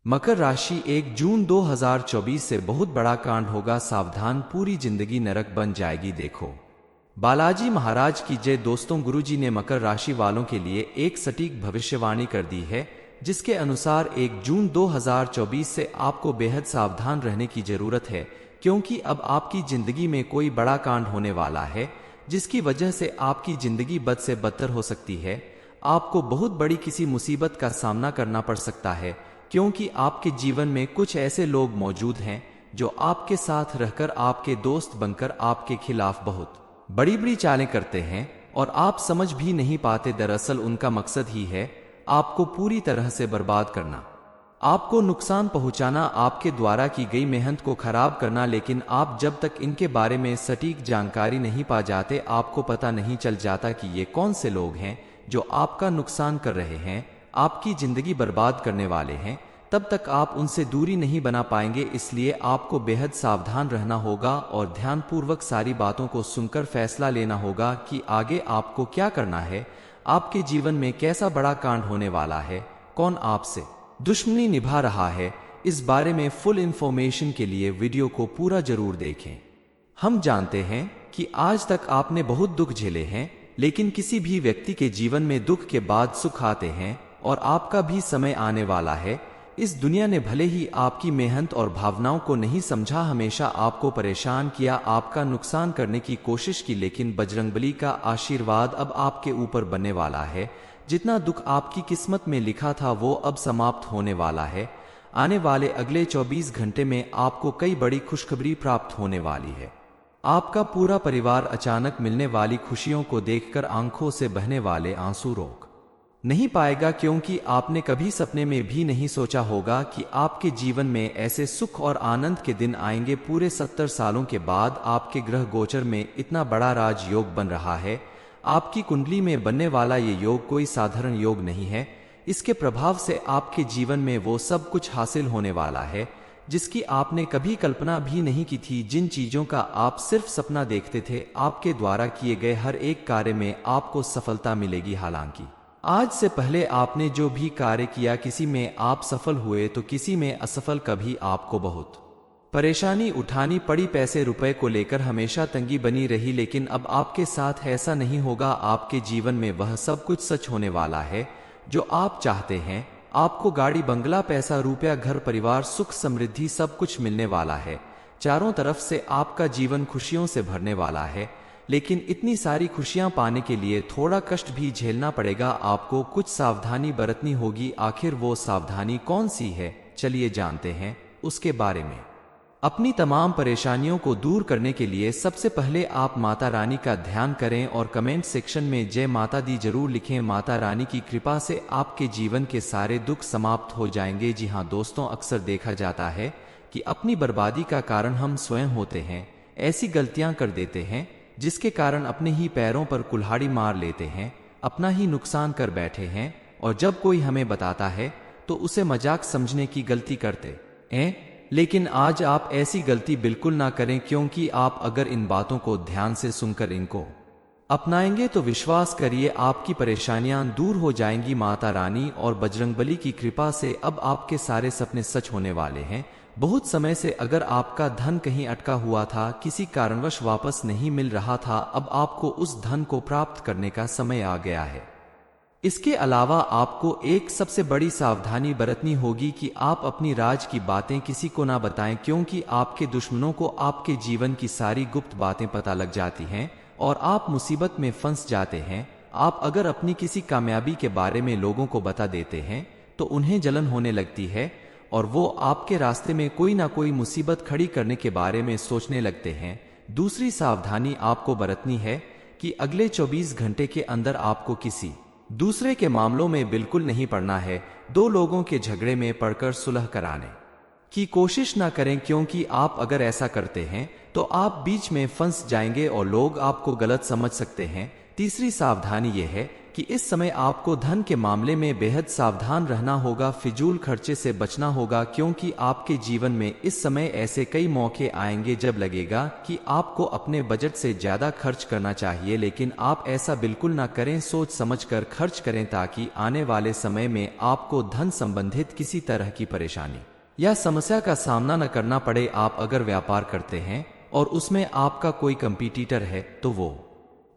मकर राशि 1 जून 2024 से बहुत बड़ा कांड होगा, सावधान, पूरी जिंदगी नरक बन जाएगी। देखो, बालाजी महाराज की जय। दोस्तों, गुरुजी ने मकर राशि वालों के लिए एक सटीक भविष्यवाणी कर दी है, जिसके अनुसार 1 जून 2024 से आपको बेहद सावधान रहने की जरूरत है, क्योंकि अब आपकी जिंदगी में कोई बड़ा कांड होने वाला है, जिसकी वजह से आपकी जिंदगी बद से बदतर हो सकती है। आपको बहुत बड़ी किसी मुसीबत का सामना करना पड़ सकता है, क्योंकि आपके जीवन में कुछ ऐसे लोग मौजूद हैं जो आपके साथ रहकर आपके दोस्त बनकर आपके खिलाफ बहुत बड़ी बड़ी चालें करते हैं और आप समझ भी नहीं पाते। दरअसल उनका मकसद ही है आपको पूरी तरह से बर्बाद करना, आपको नुकसान पहुंचाना, आपके द्वारा की गई मेहनत को खराब करना। लेकिन आप जब तक इनके बारे में सटीक जानकारी नहीं पा जाते, आपको पता नहीं चल जाता कि ये कौन से लोग हैं जो आपका नुकसान कर रहे हैं, आपकी जिंदगी बर्बाद करने वाले हैं, तब तक आप उनसे दूरी नहीं बना पाएंगे। इसलिए आपको बेहद सावधान रहना होगा और ध्यानपूर्वक सारी बातों को सुनकर फैसला लेना होगा कि आगे आपको क्या करना है, आपके जीवन में कैसा बड़ा कांड होने वाला है, कौन आपसे दुश्मनी निभा रहा है। इस बारे में फुल इंफॉर्मेशन के लिए वीडियो को पूरा जरूर देखें। हम जानते हैं कि आज तक आपने बहुत दुख झेले हैं, लेकिन किसी भी व्यक्ति के जीवन में दुख के बाद सुख आते हैं और आपका भी समय आने वाला है। इस दुनिया ने भले ही आपकी मेहनत और भावनाओं को नहीं समझा, हमेशा आपको परेशान किया, आपका नुकसान करने की कोशिश की, लेकिन बजरंगबली का आशीर्वाद अब आपके ऊपर बनने वाला है। जितना दुख आपकी किस्मत में लिखा था वो अब समाप्त होने वाला है। आने वाले अगले 24 घंटे में आपको कई बड़ी खुशखबरी प्राप्त होने वाली है। आपका पूरा परिवार अचानक मिलने वाली खुशियों को देखकर आंखों से बहने वाले आंसू रोक नहीं पाएगा, क्योंकि आपने कभी सपने में भी नहीं सोचा होगा कि आपके जीवन में ऐसे सुख और आनंद के दिन आएंगे। पूरे 70 सालों के बाद आपके ग्रह गोचर में इतना बड़ा राजयोग बन रहा है। आपकी कुंडली में बनने वाला ये योग कोई साधारण योग नहीं है। इसके प्रभाव से आपके जीवन में वो सब कुछ हासिल होने वाला है जिसकी आपने कभी कल्पना भी नहीं की थी। जिन चीजों का आप सिर्फ सपना देखते थे, आपके द्वारा किए गए हर एक कार्य में आपको सफलता मिलेगी। हालांकि आज से पहले आपने जो भी कार्य किया, किसी में आप सफल हुए तो किसी में असफल। कभी आपको बहुत परेशानी उठानी पड़ी, पैसे रुपए को लेकर हमेशा तंगी बनी रही, लेकिन अब आपके साथ ऐसा नहीं होगा। आपके जीवन में वह सब कुछ सच होने वाला है जो आप चाहते हैं। आपको गाड़ी, बंगला, पैसा, रुपया, घर, परिवार, सुख, समृद्धि सब कुछ मिलने वाला है। चारों तरफ से आपका जीवन खुशियों से भरने वाला है, लेकिन इतनी सारी खुशियां पाने के लिए थोड़ा कष्ट भी झेलना पड़ेगा। आपको कुछ सावधानी बरतनी होगी। आखिर वो सावधानी कौन सी है, चलिए जानते हैं उसके बारे में। अपनी तमाम परेशानियों को दूर करने के लिए सबसे पहले आप माता रानी का ध्यान करें और कमेंट सेक्शन में जय माता दी जरूर लिखें। माता रानी की कृपा से आपके जीवन के सारे दुख समाप्त हो जाएंगे। जी हाँ दोस्तों, अक्सर देखा जाता है कि अपनी बर्बादी का कारण हम स्वयं होते हैं। ऐसी गलतियां कर देते हैं जिसके कारण अपने ही पैरों पर कुल्हाड़ी मार लेते हैं, अपना ही नुकसान कर बैठे हैं, और जब कोई हमें बताता है तो उसे मजाक समझने की गलती करते हैं। लेकिन आज आप ऐसी गलती बिल्कुल ना करें, क्योंकि आप अगर इन बातों को ध्यान से सुनकर इनको अपनाएंगे तो विश्वास करिए आपकी परेशानियां दूर हो जाएंगी। माता रानी और बजरंगबली की कृपा से अब आपके सारे सपने सच होने वाले हैं। बहुत समय से अगर आपका धन कहीं अटका हुआ था, किसी कारणवश वापस नहीं मिल रहा था, अब आपको उस धन को प्राप्त करने का समय आ गया है। इसके अलावा आपको एक सबसे बड़ी सावधानी बरतनी होगी कि आप अपनी राज की बातें किसी को ना बताएं, क्योंकि आपके दुश्मनों को आपके जीवन की सारी गुप्त बातें पता लग जाती हैं और आप मुसीबत में फंस जाते हैं। आप अगर अपनी किसी कामयाबी के बारे में लोगों को बता देते हैं तो उन्हें जलन होने लगती है और वो आपके रास्ते में कोई ना कोई मुसीबत खड़ी करने के बारे में सोचने लगते हैं। दूसरी सावधानी आपको बरतनी है कि अगले 24 घंटे के अंदर आपको किसी दूसरे के मामलों में बिल्कुल नहीं पड़ना है। दो लोगों के झगड़े में पड़कर सुलह कराने की कोशिश ना करें, क्योंकि आप अगर ऐसा करते हैं तो आप बीच में फंस जाएंगे और लोग आपको गलत समझ सकते हैं। तीसरी सावधानी यह है कि इस समय आपको धन के मामले में बेहद सावधान रहना होगा, फिजूल खर्चे से बचना होगा, क्योंकि आपके जीवन में इस समय ऐसे कई मौके आएंगे जब लगेगा कि आपको अपने बजट से ज्यादा खर्च करना चाहिए, लेकिन आप ऐसा बिल्कुल ना करें। सोच समझकर खर्च करें ताकि आने वाले समय में आपको धन संबंधित किसी तरह की परेशानी या समस्या का सामना न करना पड़े। आप अगर व्यापार करते हैं और उसमें आपका कोई कंपटीटर है तो वो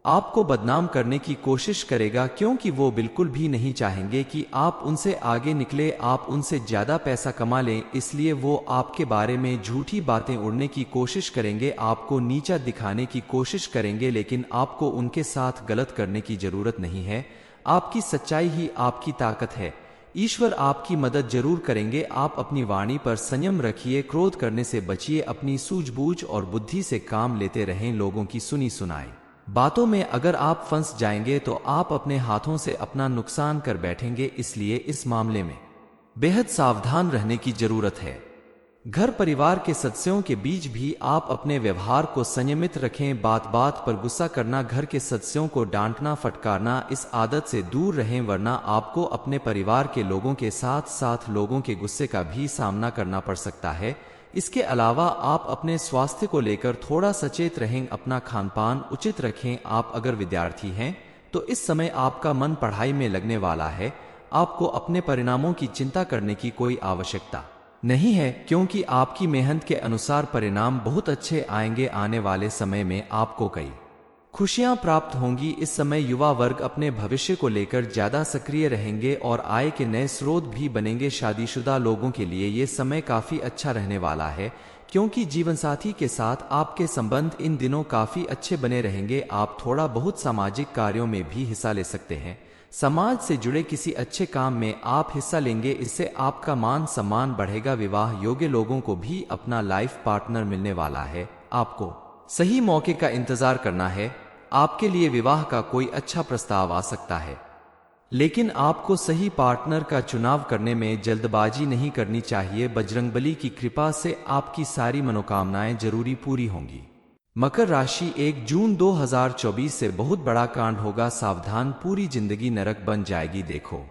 आपको बदनाम करने की कोशिश करेगा, क्योंकि वो बिल्कुल भी नहीं चाहेंगे कि आप उनसे आगे निकले, आप उनसे ज्यादा पैसा कमा लें। इसलिए वो आपके बारे में झूठी बातें उड़ने की कोशिश करेंगे, आपको नीचा दिखाने की कोशिश करेंगे, लेकिन आपको उनके साथ गलत करने की जरूरत नहीं है। आपकी सच्चाई ही आपकी ताकत है। ईश्वर आपकी मदद जरूर करेंगे। आप अपनी वाणी पर संयम रखिए, क्रोध करने से बचिए, अपनी सूझबूझ और बुद्धि से काम लेते रहें। लोगों की सुनी सुनाई बातों में अगर आप फंस जाएंगे तो आप अपने हाथों से अपना नुकसान कर बैठेंगे। इसलिए इस मामले में बेहद सावधान रहने की जरूरत है। घर परिवार के सदस्यों के बीच भी आप अपने व्यवहार को संयमित रखें। बात बात पर गुस्सा करना, घर के सदस्यों को डांटना, फटकारना, इस आदत से दूर रहें, वरना आपको अपने परिवार के लोगों के साथ साथ लोगों के गुस्से का भी सामना करना पड़ सकता है। इसके अलावा आप अपने स्वास्थ्य को लेकर थोड़ा सचेत रहें, अपना खानपान उचित रखें। आप अगर विद्यार्थी हैं तो इस समय आपका मन पढ़ाई में लगने वाला है। आपको अपने परिणामों की चिंता करने की कोई आवश्यकता नहीं है, क्योंकि आपकी मेहनत के अनुसार परिणाम बहुत अच्छे आएंगे। आने वाले समय में आपको कई खुशियां प्राप्त होंगी। इस समय युवा वर्ग अपने भविष्य को लेकर ज्यादा सक्रिय रहेंगे और आय के नए स्रोत भी बनेंगे। शादीशुदा लोगों के लिए ये समय काफी अच्छा रहने वाला है, क्योंकि जीवनसाथी के साथ आपके संबंध इन दिनों काफी अच्छे बने रहेंगे। आप थोड़ा बहुत सामाजिक कार्यों में भी हिस्सा ले सकते हैं। समाज से जुड़े किसी अच्छे काम में आप हिस्सा लेंगे, इससे आपका मान सम्मान बढ़ेगा। विवाह योग्य लोगों को भी अपना लाइफ पार्टनर मिलने वाला है। आपको सही मौके का इंतजार करना है। आपके लिए विवाह का कोई अच्छा प्रस्ताव आ सकता है, लेकिन आपको सही पार्टनर का चुनाव करने में जल्दबाजी नहीं करनी चाहिए। बजरंगबली की कृपा से आपकी सारी मनोकामनाएं जरूरी पूरी होंगी। मकर राशि, 1 जून 2024 से बहुत बड़ा कांड होगा, सावधान, पूरी जिंदगी नरक बन जाएगी। देखो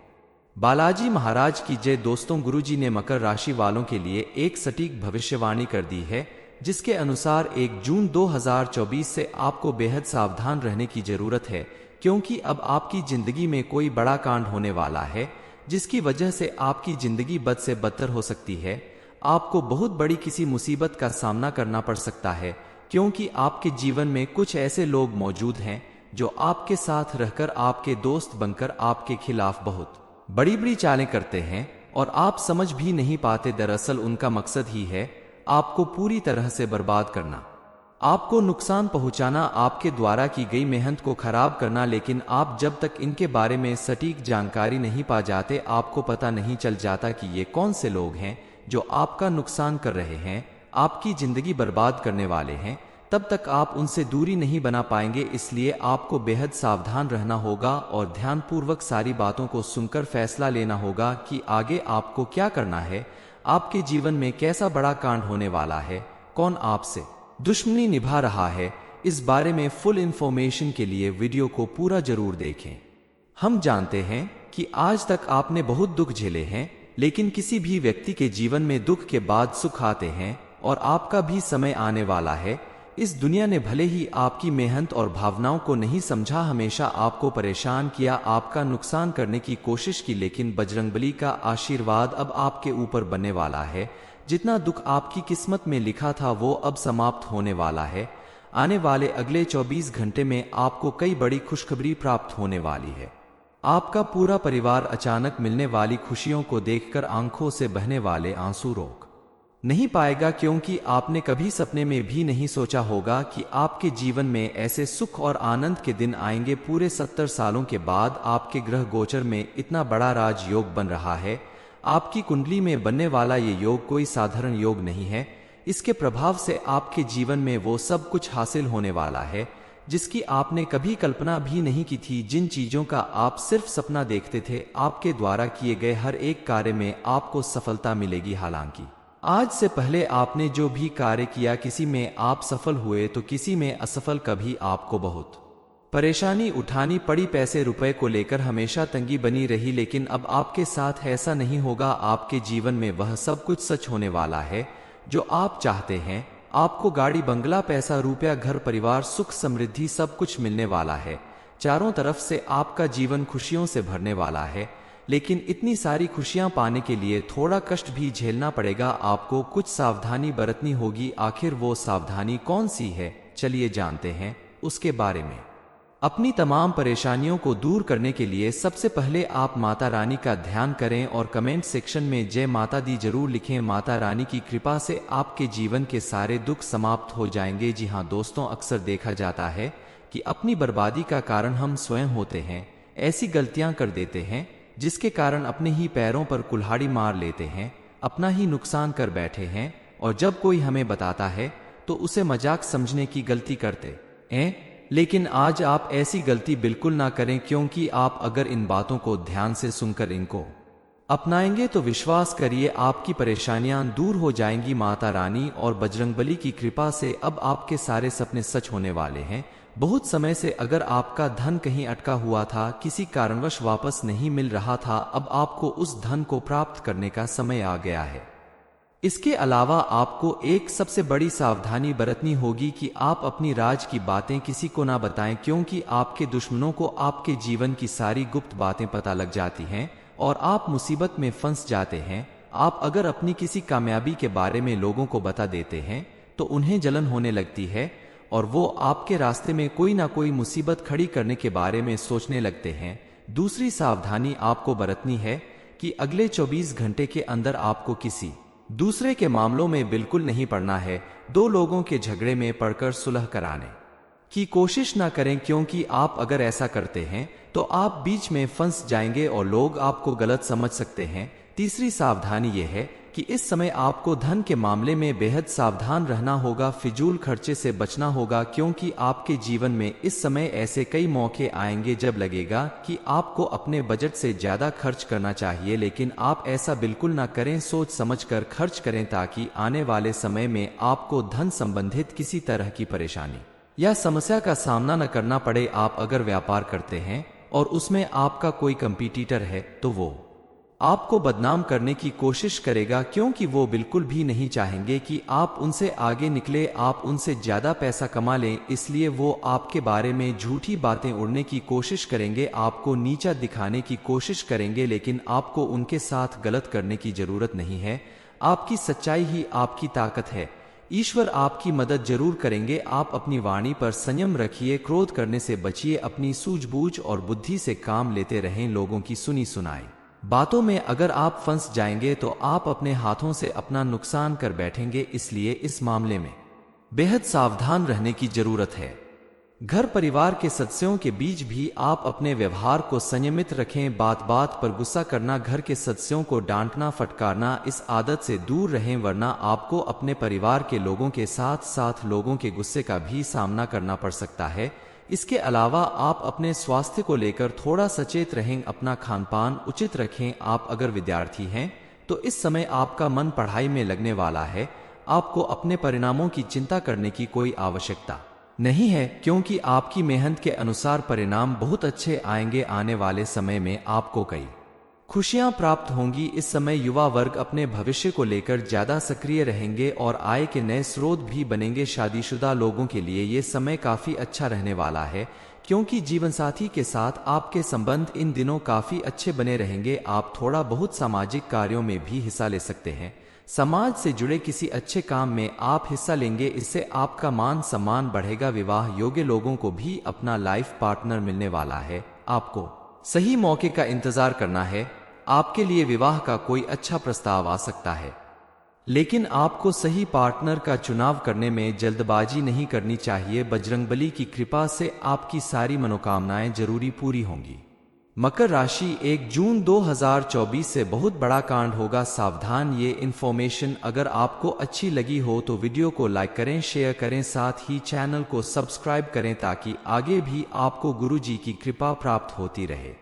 बालाजी महाराज की जय। दोस्तों, गुरुजी ने मकर राशि वालों के लिए एक सटीक भविष्यवाणी कर दी है, जिसके अनुसार 1 जून 2024 से आपको बेहद सावधान रहने की जरूरत है, क्योंकि अब आपकी जिंदगी में कोई बड़ा कांड होने वाला है, जिसकी वजह से आपकी जिंदगी बद से बदतर हो सकती है। आपको बहुत बड़ी किसी मुसीबत का सामना करना पड़ सकता है, क्योंकि आपके जीवन में कुछ ऐसे लोग मौजूद हैं जो आपके साथ रहकर आपके दोस्त बनकर आपके खिलाफ बहुत बड़ी बड़ी चालें करते हैं और आप समझ भी नहीं पाते। दरअसल उनका मकसद ही है आपको पूरी तरह से बर्बाद करना, आपको नुकसान पहुंचाना, आपके द्वारा की गई मेहनत को खराब करना। लेकिन आप जब तक इनके बारे में सटीक जानकारी नहीं पा जाते, आपको पता नहीं चल जाता कि ये कौन से लोग हैं जो आपका नुकसान कर रहे हैं, आपकी जिंदगी बर्बाद करने वाले हैं, तब तक आप उनसे दूरी नहीं बना पाएंगे। इसलिए आपको बेहद सावधान रहना होगा और ध्यानपूर्वक सारी बातों को सुनकर फैसला लेना होगा कि आगे आपको क्या करना है। आपके जीवन में कैसा बड़ा कांड होने वाला है, कौन आपसे दुश्मनी निभा रहा है, इस बारे में फुल इंफॉर्मेशन के लिए वीडियो को पूरा जरूर देखें। हम जानते हैं कि आज तक आपने बहुत दुख झेले हैं, लेकिन किसी भी व्यक्ति के जीवन में दुख के बाद सुख आते हैं और आपका भी समय आने वाला है। इस दुनिया ने भले ही आपकी मेहनत और भावनाओं को नहीं समझा, हमेशा आपको परेशान किया, आपका नुकसान करने की कोशिश की, लेकिन बजरंगबली का आशीर्वाद अब आपके ऊपर बनने वाला है। जितना दुख आपकी किस्मत में लिखा था वो अब समाप्त होने वाला है। आने वाले अगले 24 घंटे में आपको कई बड़ी खुशखबरी प्राप्त होने वाली है। आपका पूरा परिवार अचानक मिलने वाली खुशियों को देखकर आंखों से बहने वाले आंसू रोक नहीं पाएगा, क्योंकि आपने कभी सपने में भी नहीं सोचा होगा कि आपके जीवन में ऐसे सुख और आनंद के दिन आएंगे। पूरे 70 सालों के बाद आपके ग्रह गोचर में इतना बड़ा राजयोग बन रहा है। आपकी कुंडली में बनने वाला ये योग कोई साधारण योग नहीं है। इसके प्रभाव से आपके जीवन में वो सब कुछ हासिल होने वाला है जिसकी आपने कभी कल्पना भी नहीं की थी। जिन चीजों का आप सिर्फ सपना देखते थे, आपके द्वारा किए गए हर एक कार्य में आपको सफलता मिलेगी। हालांकि आज से पहले आपने जो भी कार्य किया, किसी में आप सफल हुए तो किसी में असफल, कभी आपको बहुत परेशानी उठानी पड़ी, पैसे रुपए को लेकर हमेशा तंगी बनी रही, लेकिन अब आपके साथ ऐसा नहीं होगा। आपके जीवन में वह सब कुछ सच होने वाला है जो आप चाहते हैं। आपको गाड़ी, बंगला, पैसा, रुपया, घर परिवार, सुख समृद्धि सब कुछ मिलने वाला है। चारों तरफ से आपका जीवन खुशियों से भरने वाला है। लेकिन इतनी सारी खुशियां पाने के लिए थोड़ा कष्ट भी झेलना पड़ेगा। आपको कुछ सावधानी बरतनी होगी। आखिर वो सावधानी कौन सी है, चलिए जानते हैं उसके बारे में। अपनी तमाम परेशानियों को दूर करने के लिए सबसे पहले आप माता रानी का ध्यान करें और कमेंट सेक्शन में जय माता दी जरूर लिखें। माता रानी की कृपा से आपके जीवन के सारे दुख समाप्त हो जाएंगे। जी हाँ दोस्तों, अक्सर देखा जाता है कि अपनी बर्बादी का कारण हम स्वयं होते हैं। ऐसी गलतियां कर देते हैं जिसके कारण अपने ही पैरों पर कुल्हाड़ी मार लेते हैं, अपना ही नुकसान कर बैठे हैं, और जब कोई हमें बताता है तो उसे मजाक समझने की गलती करते हैं। लेकिन आज आप ऐसी गलती बिल्कुल ना करें, क्योंकि आप अगर इन बातों को ध्यान से सुनकर इनको अपनाएंगे तो विश्वास करिए आपकी परेशानियां दूर हो जाएंगी। माता रानी और बजरंगबली की कृपा से अब आपके सारे सपने सच होने वाले हैं। बहुत समय से अगर आपका धन कहीं अटका हुआ था, किसी कारणवश वापस नहीं मिल रहा था, अब आपको उस धन को प्राप्त करने का समय आ गया है। इसके अलावा आपको एक सबसे बड़ी सावधानी बरतनी होगी कि आप अपनी राज की बातें किसी को ना बताएं, क्योंकि आपके दुश्मनों को आपके जीवन की सारी गुप्त बातें पता लग जाती हैं और आप मुसीबत में फंस जाते हैं। आप अगर अपनी किसी कामयाबी के बारे में लोगों को बता देते हैं तो उन्हें जलन होने लगती है और वो आपके रास्ते में कोई ना कोई मुसीबत खड़ी करने के बारे में सोचने लगते हैं। दूसरी सावधानी आपको बरतनी है कि अगले 24 घंटे के अंदर आपको किसी दूसरे के मामलों में बिल्कुल नहीं पड़ना है। दो लोगों के झगड़े में पड़कर सुलह कराने की कोशिश ना करें, क्योंकि आप अगर ऐसा करते हैं तो आप बीच में फंस जाएंगे और लोग आपको गलत समझ सकते हैं। तीसरी सावधानी यह है कि इस समय आपको धन के मामले में बेहद सावधान रहना होगा। फिजूल खर्चे से बचना होगा, क्योंकि आपके जीवन में इस समय ऐसे कई मौके आएंगे जब लगेगा कि आपको अपने बजट से ज्यादा खर्च करना चाहिए, लेकिन आप ऐसा बिल्कुल ना करें। सोच समझकर खर्च करें ताकि आने वाले समय में आपको धन संबंधित किसी तरह की परेशानी या समस्या का सामना न करना पड़े। आप अगर व्यापार करते हैं और उसमें आपका कोई कंपटीटर है तो वो आपको बदनाम करने की कोशिश करेगा, क्योंकि वो बिल्कुल भी नहीं चाहेंगे कि आप उनसे आगे निकले, आप उनसे ज्यादा पैसा कमा लें। इसलिए वो आपके बारे में झूठी बातें उड़ने की कोशिश करेंगे, आपको नीचा दिखाने की कोशिश करेंगे, लेकिन आपको उनके साथ गलत करने की जरूरत नहीं है। आपकी सच्चाई ही आपकी ताकत है। ईश्वर आपकी मदद जरूर करेंगे। आप अपनी वाणी पर संयम रखिए, क्रोध करने से बचिए, अपनी सूझबूझ और बुद्धि से काम लेते रहें। लोगों की सुनी सुनाई बातों में अगर आप फंस जाएंगे तो आप अपने हाथों से अपना नुकसान कर बैठेंगे। इसलिए इस मामले में बेहद सावधान रहने की जरूरत है। घर परिवार के सदस्यों के बीच भी आप अपने व्यवहार को संयमित रखें। बात बात पर गुस्सा करना, घर के सदस्यों को डांटना, फटकारना, इस आदत से दूर रहें, वरना आपको अपने परिवार के लोगों के साथ साथ लोगों के गुस्से का भी सामना करना पड़ सकता है। इसके अलावा आप अपने स्वास्थ्य को लेकर थोड़ा सचेत रहें, अपना खानपान उचित रखें। आप अगर विद्यार्थी हैं तो इस समय आपका मन पढ़ाई में लगने वाला है। आपको अपने परिणामों की चिंता करने की कोई आवश्यकता नहीं है, क्योंकि आपकी मेहनत के अनुसार परिणाम बहुत अच्छे आएंगे। आने वाले समय में आपको कई खुशियां प्राप्त होंगी। इस समय युवा वर्ग अपने भविष्य को लेकर ज्यादा सक्रिय रहेंगे और आय के नए स्रोत भी बनेंगे। शादीशुदा लोगों के लिए ये समय काफी अच्छा रहने वाला है, क्योंकि जीवनसाथी के साथ आपके संबंध इन दिनों काफी अच्छे बने रहेंगे। आप थोड़ा बहुत सामाजिक कार्यों में भी हिस्सा ले सकते हैं। समाज से जुड़े किसी अच्छे काम में आप हिस्सा लेंगे, इससे आपका मान सम्मान बढ़ेगा। विवाह योग्य लोगों को भी अपना लाइफ पार्टनर मिलने वाला है। आपको सही मौके का इंतजार करना है। आपके लिए विवाह का कोई अच्छा प्रस्ताव आ सकता है, लेकिन आपको सही पार्टनर का चुनाव करने में जल्दबाजी नहीं करनी चाहिए। बजरंगबली की कृपा से आपकी सारी मनोकामनाएं जरूरी पूरी होंगी। मकर राशि, 1 जून 2024 से बहुत बड़ा कांड होगा, सावधान। ये इन्फॉर्मेशन अगर आपको अच्छी लगी हो तो वीडियो को लाइक करें, शेयर करें, साथ ही चैनल को सब्सक्राइब करें ताकि आगे भी आपको गुरुजी की कृपा प्राप्त होती रहे।